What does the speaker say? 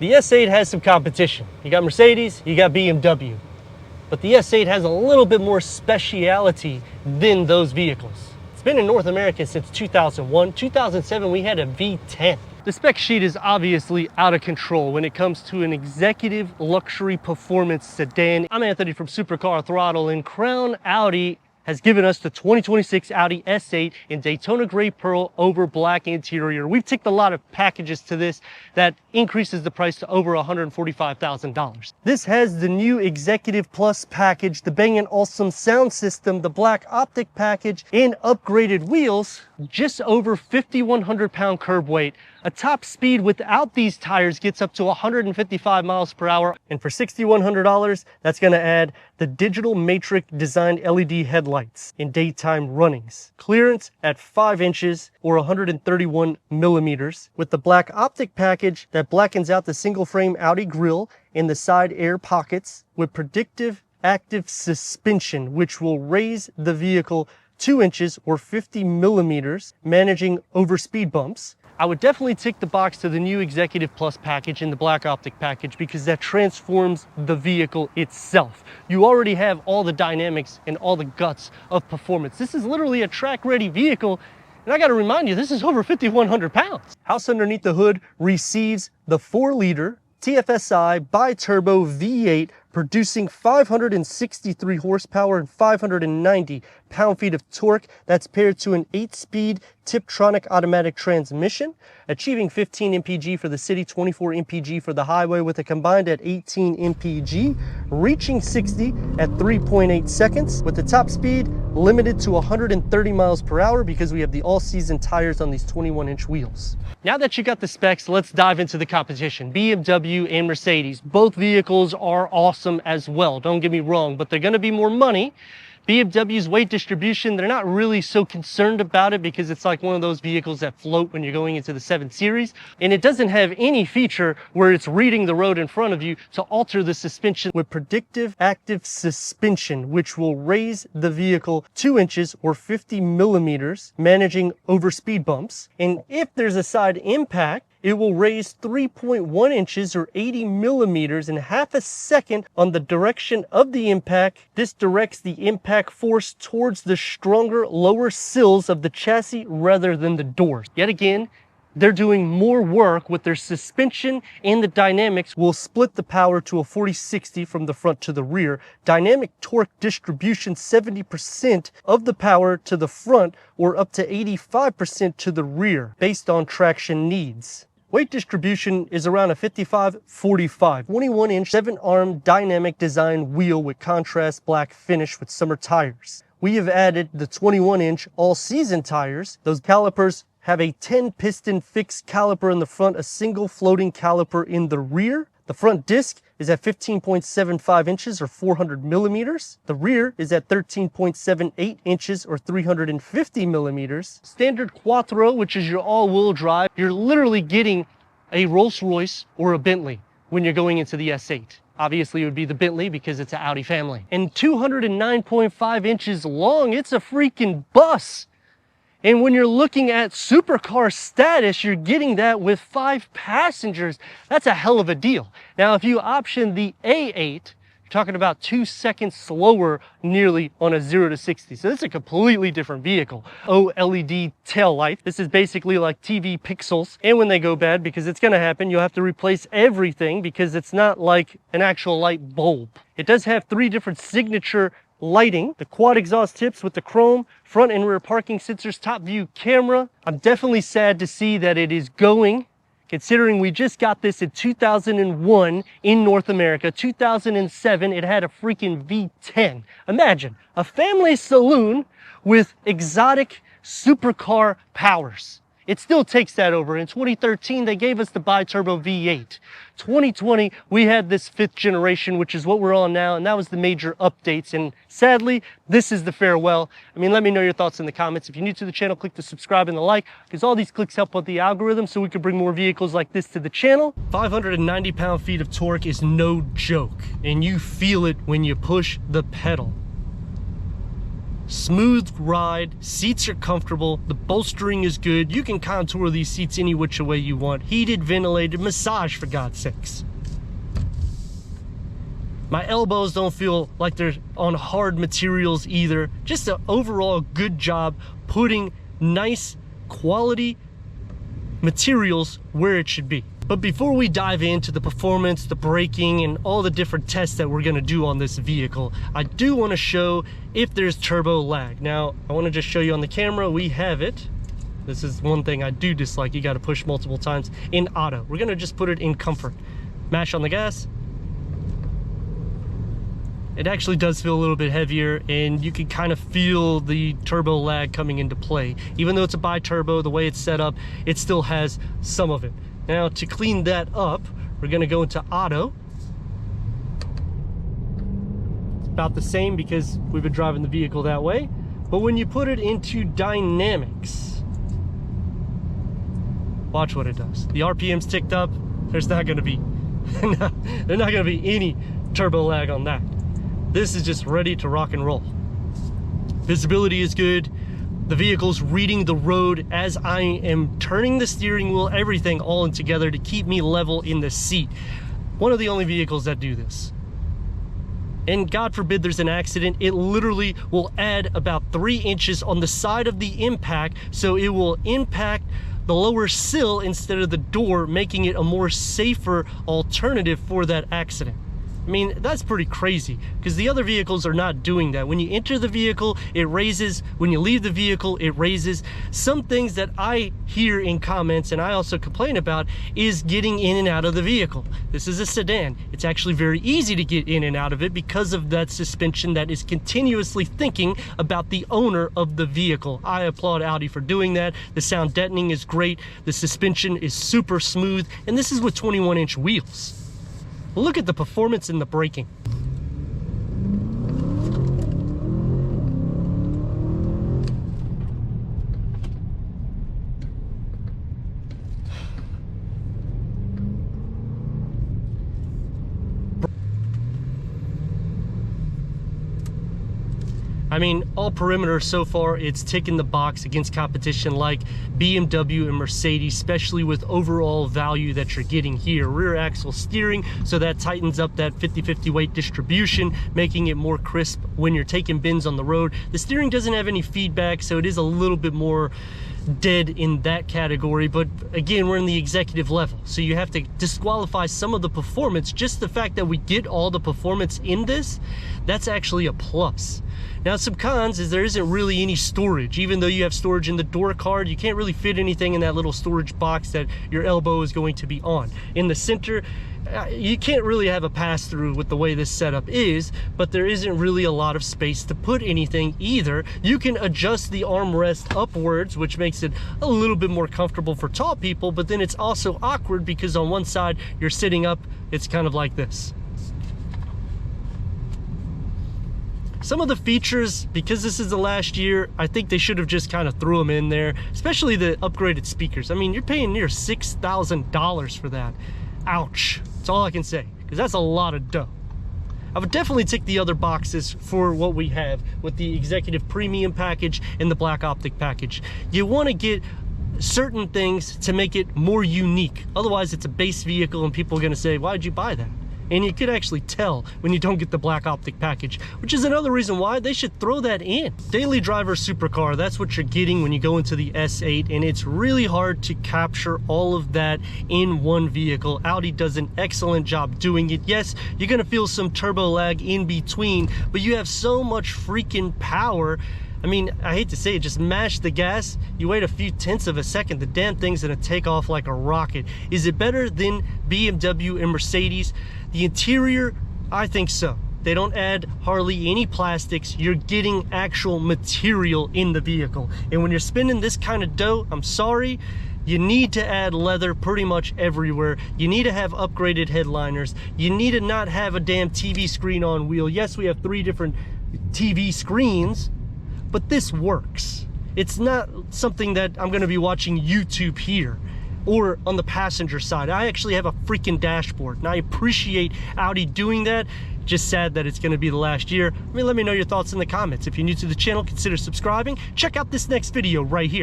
The S8 has some competition. You got Mercedes, you got BMW. But the S8 has a little bit more speciality than those vehicles. It's been in North America since 2001. 2007, we had a V10. The spec sheet is obviously out of control when it comes to an executive luxury performance sedan. I'm Anthony from Supercar Throttle, and Crown Audi has given us the 2026 Audi S8 in Daytona Gray Pearl over black interior. We've ticked a lot of packages to this that increases the price to over $145,000. This has the new Executive Plus package, the Bang & Olufsen sound system, the black optic package, and upgraded wheels, just over 5,100 pound curb weight. A top speed without these tires gets up to 155 miles per hour. And for $6,100, that's gonna add the digital matrix designed LED headlights in daytime runnings. Clearance at 5 inches or 131 millimeters with the black optic package that blackens out the single frame Audi grille and the side air pockets with predictive active suspension, which will raise the vehicle 2 inches or 50 millimeters, managing over speed bumps. I would definitely tick the box to the new Executive Plus package and the black optic package because that transforms the vehicle itself. You already have all the dynamics and all the guts of performance. This is literally a track-ready vehicle, and I gotta remind you, this is over 5,100 pounds. House underneath the hood receives the 4-liter TFSI bi-turbo V8 producing 563 horsepower and 590 pound-feet of torque. That's paired to an 8-speed Tiptronic automatic transmission, achieving 15 mpg for the city, 24 mpg for the highway, with a combined at 18 mpg, reaching 60 at 3.8 seconds, with the top speed limited to 130 miles per hour because we have the all-season tires on these 21-inch wheels. Now that you got the specs, let's dive into the competition. BMW and Mercedes, both vehicles are awesome as well, don't get me wrong, but they're gonna be more money. BMW's weight distribution, they're not really so concerned about it because it's like one of those vehicles that float when you're going into the 7 Series. And it doesn't have any feature where it's reading the road in front of you to alter the suspension with predictive active suspension, which will raise the vehicle 2 inches or 50 millimeters, managing over speed bumps. And if there's a side impact, it will raise 3.1 inches or 80 millimeters in half a second on the direction of the impact. This directs the impact force towards the stronger lower sills of the chassis rather than the doors. Yet again, they're doing more work with their suspension, and the dynamics will split the power to a 40-60 from the front to the rear. Dynamic torque distribution, 70% of the power to the front or up to 85% to the rear based on traction needs. Weight distribution is around a 55-45, 21-inch 7-arm dynamic design wheel with contrast black finish with summer tires. We have added the 21-inch all-season tires. Those calipers have a 10-piston fixed caliper in the front, a single floating caliper in the rear. The front disc is at 15.75 inches or 400 millimeters. The rear is at 13.78 inches or 350 millimeters. Standard Quattro, which is your all-wheel drive, you're literally getting a Rolls-Royce or a Bentley when you're going into the S8. Obviously, it would be the Bentley because it's an Audi family. And 209.5 inches long, it's a freaking bus. And when you're looking at supercar status, you're getting that with 5 passengers. That's a hell of a deal. Now, if you option the A8, you're talking about 2 seconds slower nearly on a 0 to 60. So this is a completely different vehicle. OLED tail light. This is basically like TV pixels. And when they go bad, because it's gonna happen, you'll have to replace everything because it's not like an actual light bulb. It does have 3 different signature lighting, the quad exhaust tips with the chrome, front and rear parking sensors, top view camera. I'm definitely sad to see that it is going, considering we just got this in 2001 in North America. 2007, it had a freaking V10. Imagine, a family saloon with exotic supercar powers. It still takes that over. In 2013, they gave us the bi-turbo V8. 2020, we had this 5th generation, which is what we're on now, and that was the major updates. And sadly, this is the farewell. I mean, let me know your thoughts in the comments. If you're new to the channel, click the subscribe and the like, because all these clicks help with the algorithm so we can bring more vehicles like this to the channel. 590 pound-feet of torque is no joke, and you feel it when you push the pedal. Smooth ride, seats are comfortable, the bolstering is good, you can contour these seats any which way you want, heated, ventilated, massage for God's sakes. My elbows don't feel like they're on hard materials either. Just an overall good job putting nice quality materials where it should be. But before we dive into the performance, the braking, and all the different tests that we're gonna do on this vehicle, I do wanna show if there's turbo lag. Now, I wanna just show you on the camera, we have it. This is one thing I do dislike, you gotta push multiple times in auto. We're gonna just put it in comfort. Mash on the gas. It actually does feel a little bit heavier, and you can kind of feel the turbo lag coming into play. Even though it's a bi-turbo, the way it's set up, it still has some of it. Now, to clean that up, we're gonna go into auto. It's about the same because we've been driving the vehicle that way. But when you put it into dynamics, watch what it does. The RPM's ticked up. There's not gonna be, there's not gonna be any turbo lag on that. This is just ready to rock and roll. Visibility is good. The vehicle's reading the road as I am turning the steering wheel, everything all in together to keep me level in the seat. One of the only vehicles that do this. And God forbid there's an accident, it literally will add about 3 inches on the side of the impact, so it will impact the lower sill instead of the door, making it a more safer alternative for that accident. I mean, that's pretty crazy because the other vehicles are not doing that. When you enter the vehicle, it raises. When you leave the vehicle, it raises. Some things that I hear in comments and I also complain about is getting in and out of the vehicle. This is a sedan. It's actually very easy to get in and out of it because of that suspension that is continuously thinking about the owner of the vehicle. I applaud Audi for doing that. The sound deadening is great. The suspension is super smooth. And this is with 21-inch wheels. Look at the performance in the braking. I mean, all perimeter so far, it's ticking the box against competition like BMW and Mercedes, especially with overall value that you're getting here. Rear axle steering, so that tightens up that 50-50 weight distribution, making it more crisp when you're taking bends on the road. The steering doesn't have any feedback, so it is a little bit more dead in that category, but again, we're in the executive level, so you have to disqualify some of the performance. Just the fact that we get all the performance in this, that's actually a plus. Now, some cons is there isn't really any storage. Even though you have storage in the door card, you can't really fit anything in that little storage box that your elbow is going to be on. In the center, you can't really have a pass-through with the way this setup is, but there isn't really a lot of space to put anything either. You can adjust the armrest upwards, which makes it a little bit more comfortable for tall people, but then it's also awkward because on one side you're sitting up, it's kind of like this. Some of the features, because this is the last year, I think they should have just kind of threw them in there, especially the upgraded speakers. I mean, you're paying near $6,000 for that. Ouch. That's all I can say, because that's a lot of dough. I would definitely tick the other boxes for what we have with the executive premium package and the black optic package. You want to get certain things to make it more unique. Otherwise, it's a base vehicle and people are going to say, why did you buy that? And you could actually tell when you don't get the black optic package, which is another reason why they should throw that in. Daily driver supercar, that's what you're getting when you go into the S8, and it's really hard to capture all of that in one vehicle. Audi does an excellent job doing it. Yes, you're gonna feel some turbo lag in between, but you have so much freaking power. I mean, I hate to say it, just mash the gas, you wait a few tenths of a second, the damn thing's gonna take off like a rocket. Is it better than BMW and Mercedes? The interior, I think so. They don't add hardly any plastics. You're getting actual material in the vehicle. And when you're spending this kind of dough, I'm sorry, you need to add leather pretty much everywhere. You need to have upgraded headliners. You need to not have a damn TV screen on wheel. Yes, we have 3 different TV screens, but this works. It's not something that I'm gonna be watching YouTube here or on the passenger side. I actually have a freaking dashboard, and I appreciate Audi doing that. Just sad that it's going to be the last year. I mean, let me know your thoughts in the comments. If you're new to the channel, consider subscribing. Check out this next video right here.